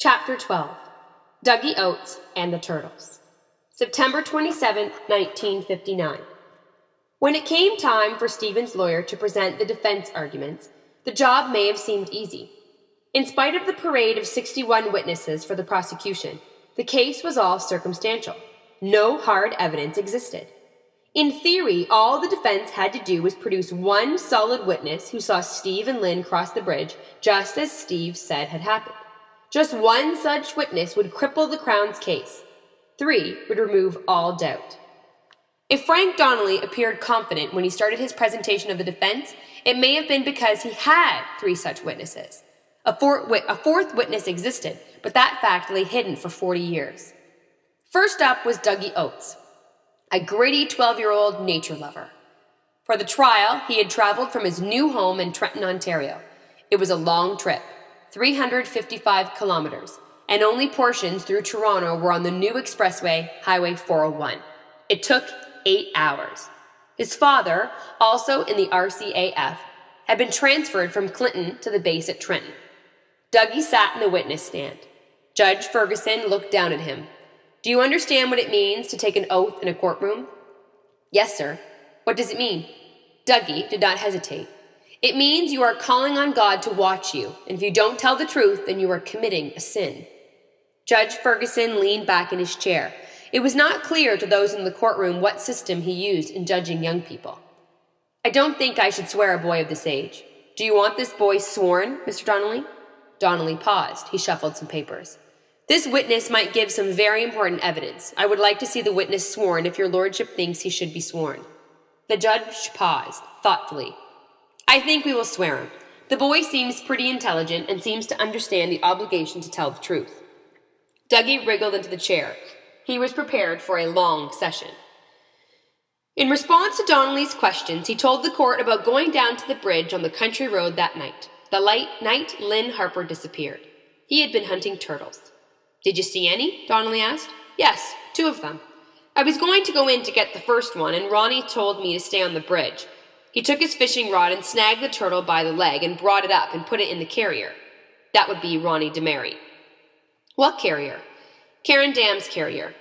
Chapter 12. Dougie Oates and the Turtles. September 27, 1959. When it came time for Stephen's lawyer to present the defense arguments, the job may have seemed easy. In spite of the parade of 61 witnesses for the prosecution, the case was all circumstantial. No hard evidence existed. In theory, all the defense had to do was produce one solid witness who saw Steve and Lynn cross the bridge just as Steve said had happened. Just one such witness would cripple the Crown's case. 3 would remove all doubt. If Frank Donnelly appeared confident when he started his presentation of the defense, it may have been because he had 3 such witnesses. A fourth witness existed, but that fact lay hidden for 40 years. First up was Dougie Oates, a gritty 12-year-old nature lover. For the trial, he had traveled from his new home in Trenton, Ontario. It was a long trip, 355 kilometers, and only portions through Toronto were on the new expressway, Highway 401. It took 8 hours. His father, also in the RCAF, had been transferred from Clinton to the base at Trenton. Dougie sat in the witness stand. Judge Ferguson looked down at him. "Do you understand what it means to take an oath in a courtroom?" "Yes, sir." "What does it mean?" Dougie did not hesitate. "It means you are calling on God to watch you, and if you don't tell the truth, then you are committing a sin." Judge Ferguson leaned back in his chair. It was not clear to those in the courtroom what system he used in judging young people. "I don't think I should swear a boy of this age. Do you want this boy sworn, Mr. Donnelly?" Donnelly paused. He shuffled some papers. "This witness might give some very important evidence. I would like to see the witness sworn if your lordship thinks he should be sworn." The judge paused, thoughtfully. "I think we will swear him. The boy seems pretty intelligent and seems to understand the obligation to tell the truth." Dougie wriggled into the chair. He was prepared for a long session. In response to Donnelly's questions, he told the court about going down to the bridge on the country road that night, the night Lynn Harper disappeared. He had been hunting turtles. "Did you see any?" Donnelly asked. "Yes, 2 of them. I was going to go in to get the first one, and Ronnie told me to stay on the bridge. He took his fishing rod and snagged the turtle by the leg and brought it up and put it in the carrier." That would be Ronnie DeMary. "What carrier?" "Karen Dam's carrier.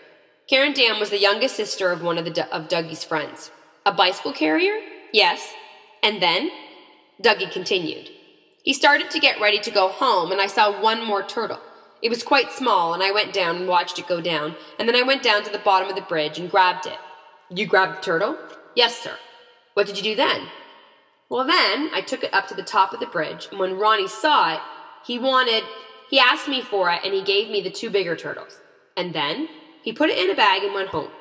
Karen Dam was the youngest sister of one of Dougie's friends." "A bicycle carrier?" "Yes." "And then?" Dougie continued. "He started to get ready to go home, and I saw one more turtle. It was quite small, and I went down and watched it go down, and then I went down to the bottom of the bridge and grabbed it." "You grabbed the turtle?" "Yes, sir." "What did you do then?" "Well, then I took it up to the top of the bridge, and when Ronnie saw it, he asked me for it, and he gave me the 2 bigger turtles. And then he put it in a bag and went home."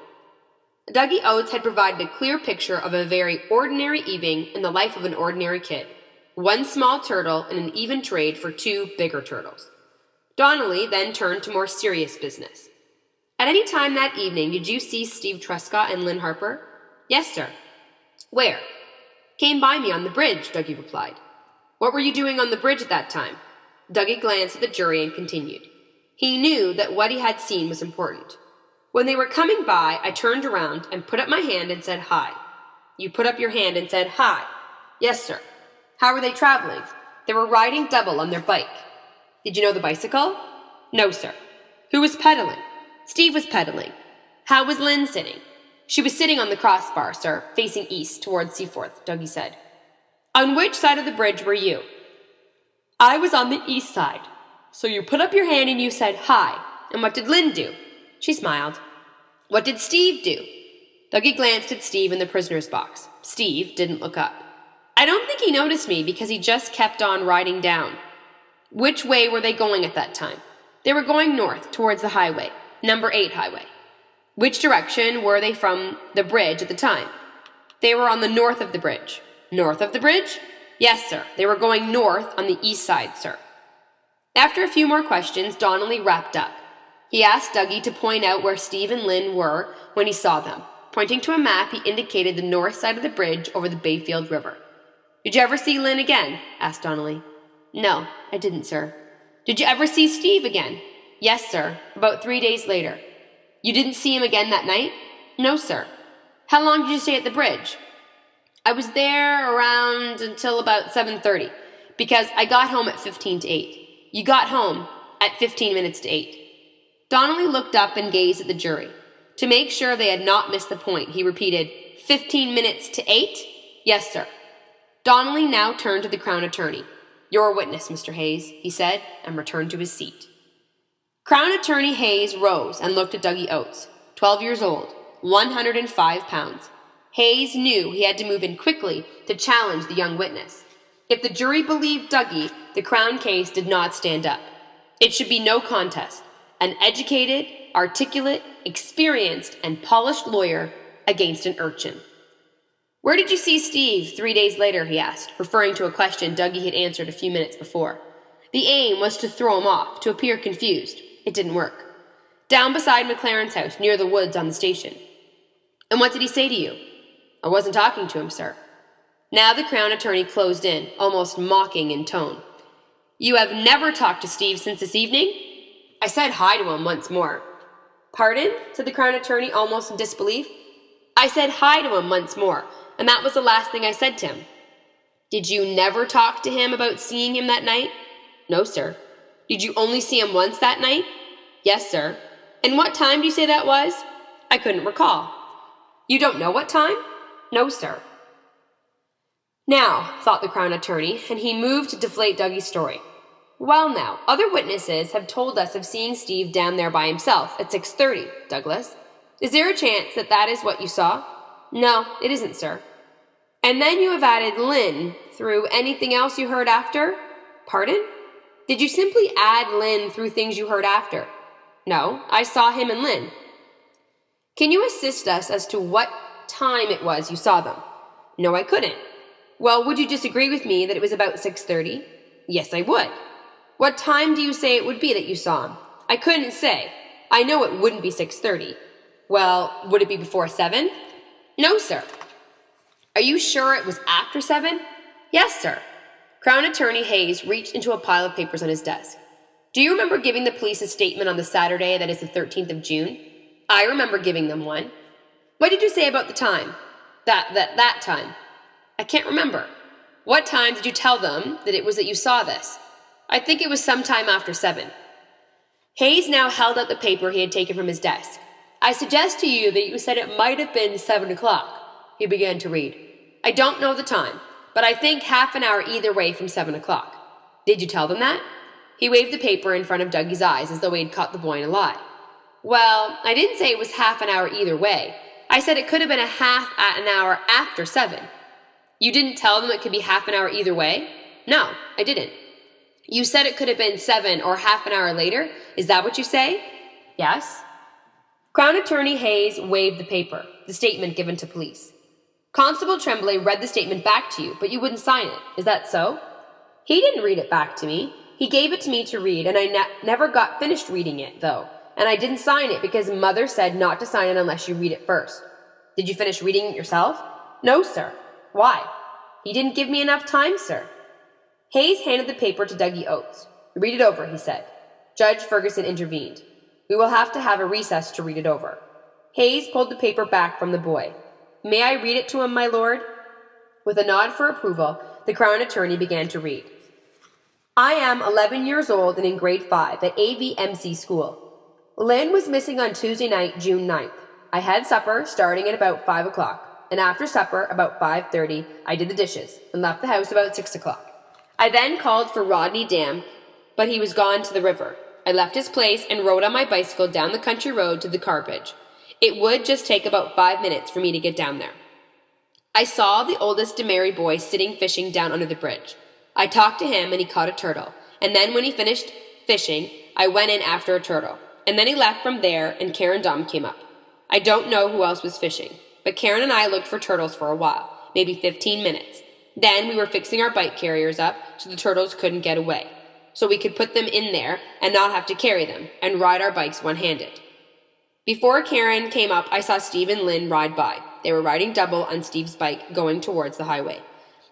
Dougie Oates had provided a clear picture of a very ordinary evening in the life of an ordinary kid. 1 small turtle and an even trade for 2 bigger turtles. Donnelly then turned to more serious business. "At any time that evening, did you see Steve Truscott and Lynn Harper?" "Yes, sir." "Where?" "Came by me on the bridge," Dougie replied. "What were you doing on the bridge at that time?" Dougie glanced at the jury and continued. He knew that what he had seen was important. "When they were coming by, I turned around and put up my hand and said hi." "You put up your hand and said hi?" "Yes, sir." "How were they traveling?" "They were riding double on their bike." "Did you know the bicycle?" "No, sir." "Who was pedaling?" "Steve was pedaling." "How was Lynn sitting?" "She was sitting on the crossbar, sir, facing east towards Seaforth," Dougie said. "On which side of the bridge were you?" "I was on the east side." "So you put up your hand and you said hi. And what did Lynn do?" She smiled. "What did Steve do?" Dougie glanced at Steve in the prisoner's box. Steve didn't look up. "I don't think he noticed me because he just kept on riding down." "Which way were they going at that time?" "They were going north towards the highway, number 8 highway." "Which direction were they from the bridge at the time?" "They were on the north of the bridge." "North of the bridge?" "Yes, sir. They were going north on the east side, sir." After a few more questions, Donnelly wrapped up. He asked Dougie to point out where Steve and Lynn were when he saw them. Pointing to a map, he indicated the north side of the bridge over the Bayfield River. "Did you ever see Lynn again?" asked Donnelly. "No, I didn't, sir." "Did you ever see Steve again?" "Yes, sir, about 3 days later." "You didn't see him again that night?" "No, sir." "How long did you stay at the bridge?" "I was there around until about 7:30, because I got home at 7:45. "You got home?" at 15 minutes to 8. Donnelly looked up and gazed at the jury. To make sure they had not missed the point, he repeated, 15 minutes to 8? Yes, sir. Donnelly now turned to the Crown Attorney. Your witness, Mr. Hayes, he said, and returned to his seat. Crown Attorney Hayes rose and looked at Dougie Oates, 12 years old, 105 pounds. Hayes knew he had to move in quickly to challenge the young witness. If the jury believed Dougie, the Crown case did not stand up. It should be no contest. An educated, articulate, experienced, and polished lawyer against an urchin. Where did you see Steve 3 days later, he asked, referring to a question Dougie had answered a few minutes before. The aim was to throw him off, to appear confused. It didn't work. Down beside McLaren's house, near the woods on the station. And what did he say to you? I wasn't talking to him, sir. Now the Crown Attorney closed in, almost mocking in tone. You have never talked to Steve since this evening? I said hi to him once more. Pardon? Said the Crown Attorney, almost in disbelief. I said hi to him once more, and that was the last thing I said to him. Did you never talk to him about seeing him that night? No, sir. Did you only see him once that night? Yes, sir. And what time do you say that was? I couldn't recall. You don't know what time? No, sir. Now, thought the Crown Attorney, and he moved to deflate Dougie's story. Well now, other witnesses have told us of seeing Steve down there by himself at 6:30, Douglas. Is there a chance that that is what you saw? No, it isn't, sir. And then you have added Lynn through anything else you heard after? Pardon? Did you simply add Lynn through things you heard after? No, I saw him and Lynn. Can you assist us as to what time it was you saw them? No, I couldn't. Well, would you disagree with me that it was about 6:30? Yes, I would. What time do you say it would be that you saw him? I couldn't say. I know it wouldn't be 6:30. Well, would it be before 7? No, sir. Are you sure it was after 7? Yes, sir. Crown Attorney Hayes reached into a pile of papers on his desk. Do you remember giving the police a statement on the Saturday that is the 13th of June? I remember giving them one. What did you say about the time? That time. I can't remember. What time did you tell them that it was that you saw this? I think it was sometime after 7. Hayes now held out the paper he had taken from his desk. I suggest to you that you said it might have been 7 o'clock. He began to read. I don't know the time, but I think half an hour either way from 7 o'clock. Did you tell them that? He waved the paper in front of Dougie's eyes as though he had caught the boy in a lie. Well, I didn't say it was half an hour either way. I said it could have been a half an hour after 7. You didn't tell them it could be half an hour either way? No, I didn't. You said it could have been 7 or half an hour later? Is that what you say? Yes. Crown Attorney Hayes waved the paper, the statement given to police. Constable Tremblay read the statement back to you, but you wouldn't sign it. Is that so? He didn't read it back to me. He gave it to me to read, and I never got finished reading it, though. And I didn't sign it because Mother said not to sign it unless you read it first. Did you finish reading it yourself? No, sir. Why? He didn't give me enough time, sir. Hayes handed the paper to Dougie Oates. Read it over, he said. Judge Ferguson intervened. We will have to have a recess to read it over. Hayes pulled the paper back from the boy. May I read it to him, my lord? With a nod for approval, the Crown Attorney began to read. I am 11 years old and in grade 5 at AVMC school. Lynn was missing on Tuesday night, June 9th. I had supper starting at about 5 o'clock, and after supper, about 5:30, I did the dishes and left the house about 6 o'clock. I then called for Rodney Dam, but he was gone to the river. I left his place and rode on my bicycle down the country road to the car bridge. It would just take about 5 minutes for me to get down there. I saw the oldest DeMary boy sitting fishing down under the bridge. I talked to him and he caught a turtle, and then when he finished fishing, I went in after a turtle, and then he left from there and Karen Dom came up. I don't know who else was fishing, but Karen and I looked for turtles for a while, maybe 15 minutes. Then we were fixing our bike carriers up so the turtles couldn't get away, so we could put them in there and not have to carry them and ride our bikes one-handed. Before Karen came up, I saw Steve and Lynn ride by. They were riding double on Steve's bike going towards the highway.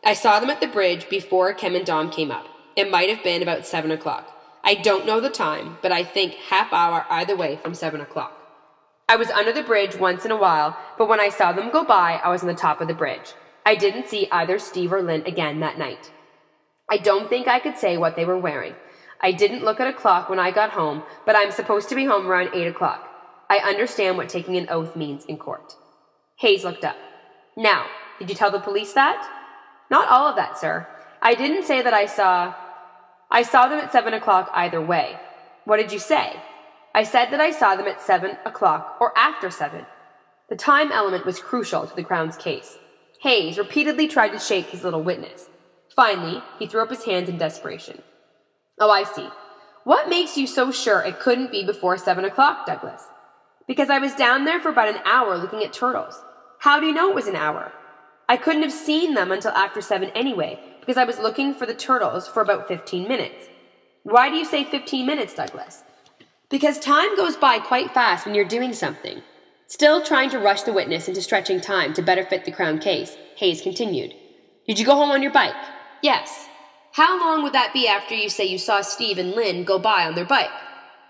I saw them at the bridge before Kim and Dom came up. It might have been about 7 o'clock. I don't know the time, but I think half hour either way from 7 o'clock. I was under the bridge once in a while, but when I saw them go by, I was on the top of the bridge. I didn't see either Steve or Lynn again that night. I don't think I could say what they were wearing. I didn't look at a clock when I got home, but I'm supposed to be home around 8 o'clock. I understand what taking an oath means in court. Hayes looked up. Now, did you tell the police that? Not all of that, sir. I didn't say that I saw them at 7 o'clock either way. What did you say? I said that I saw them at 7 o'clock or after 7. The time element was crucial to the Crown's case. Hayes repeatedly tried to shake his little witness. Finally, he threw up his hands in desperation. Oh, I see. What makes you so sure it couldn't be before 7 o'clock, Douglas? Because I was down there for about an hour looking at turtles. How do you know it was an hour? I couldn't have seen them until after 7 anyway, because I was looking for the turtles for about 15 minutes. Why do you say 15 minutes, Douglas? Because time goes by quite fast when you're doing something. Still trying to rush the witness into stretching time to better fit the Crown case, Hayes continued. Did you go home on your bike? Yes. How long would that be after you say you saw Steve and Lynn go by on their bike?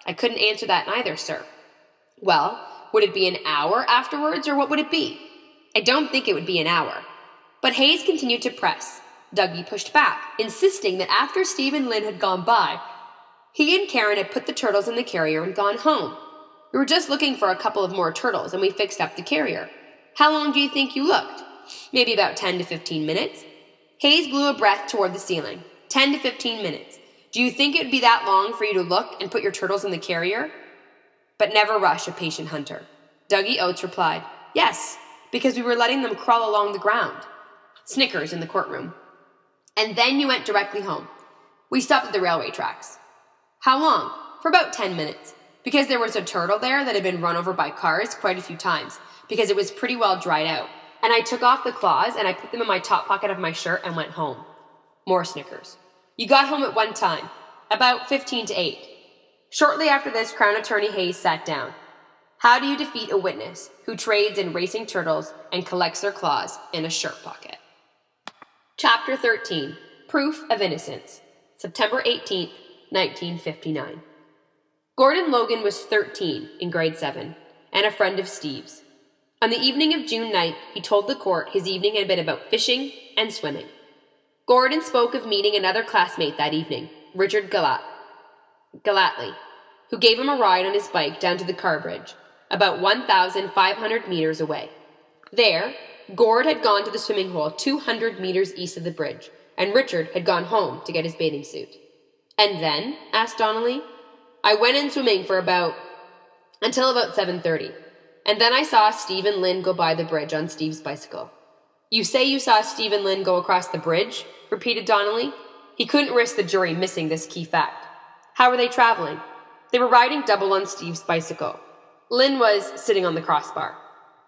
I couldn't answer that neither, sir. Well, would it be an hour afterwards, or what would it be? I don't think it would be an hour. But Hayes continued to press. Dougie pushed back, insisting that after Steve and Lynn had gone by, he and Karen had put the turtles in the carrier and gone home. We were just looking for a couple of more turtles, and we fixed up the carrier. How long do you think you looked? Maybe about 10 to 15 minutes. Hayes blew a breath toward the ceiling. 10 to 15 minutes. Do you think it would be that long for you to look and put your turtles in the carrier? But never rush a patient hunter. Dougie Oates replied, Yes, because we were letting them crawl along the ground. Snickers in the courtroom. And then you went directly home. We stopped at the railway tracks. How long? For about 10 minutes. Because there was a turtle there that had been run over by cars quite a few times, because it was pretty well dried out. And I took off the claws and I put them in my top pocket of my shirt and went home. More Snickers. You got home at one time, about 15 to 8. Shortly after this, Crown Attorney Hayes sat down. How do you defeat a witness who trades in racing turtles and collects their claws in a shirt pocket? Chapter 13. Proof of Innocence. September 18th, 1959. Gordon Logan was 13 in grade 7 and a friend of Steve's. On the evening of June 9th, he told the court his evening had been about fishing and swimming. Gordon spoke of meeting another classmate that evening, Richard Gallatley, who gave him a ride on his bike down to the car bridge, about 1,500 meters away. There, Gord had gone to the swimming hole 200 meters east of the bridge, and Richard had gone home to get his bathing suit. And then, asked Donnelly, I went in swimming until about 7:30, and then I saw Steve and Lynn go by the bridge on Steve's bicycle. You say you saw Steve and Lynn go across the bridge? Repeated Donnelly. He couldn't risk the jury missing this key fact. How were they traveling? They were riding double on Steve's bicycle. Lynn was sitting on the crossbar.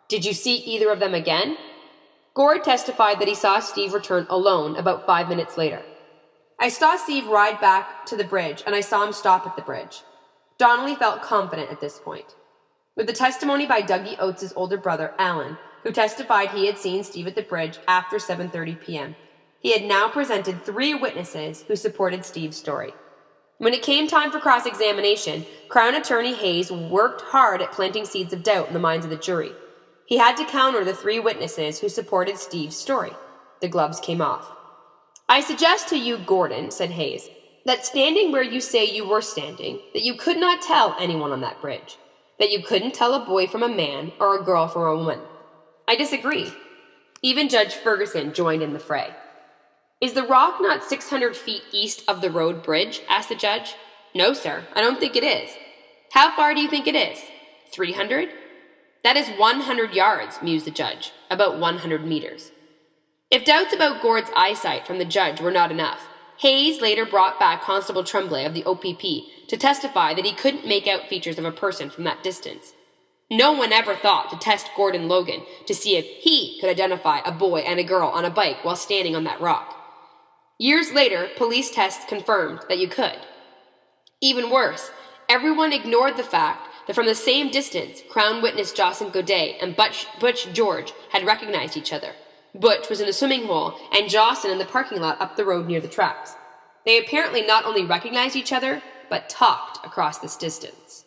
Did you see either of them again? Gord testified that he saw Steve return alone about 5 minutes later. I saw Steve ride back to the bridge, and I saw him stop at the bridge. Donnelly felt confident at this point. With the testimony by Dougie Oates' older brother, Alan, who testified he had seen Steve at the bridge after 7:30 p.m., he had now presented 3 witnesses who supported Steve's story. When it came time for cross-examination, Crown Attorney Hayes worked hard at planting seeds of doubt in the minds of the jury. He had to counter the 3 witnesses who supported Steve's story. The gloves came off. I suggest to you, Gordon, said Hayes, that standing where you say you were standing, that you could not tell anyone on that bridge, that you couldn't tell a boy from a man or a girl from a woman. I disagree. Even Judge Ferguson joined in the fray. Is the rock not 600 feet east of the road bridge? Asked the judge. No, sir, I don't think it is. How far do you think it is? 300? That is 100 yards, mused the judge, about 100 meters. If doubts about Gord's eyesight from the judge were not enough, Hayes later brought back Constable Tremblay of the OPP to testify that he couldn't make out features of a person from that distance. No one ever thought to test Gordon Logan to see if he could identify a boy and a girl on a bike while standing on that rock. Years later, police tests confirmed that you could. Even worse, everyone ignored the fact that from the same distance, Crown witness Jocelyn Godet and Butch George had recognized each other. Butch was in the swimming hole and Jocelyn in the parking lot up the road near the tracks. They apparently not only recognized each other, but talked across this distance.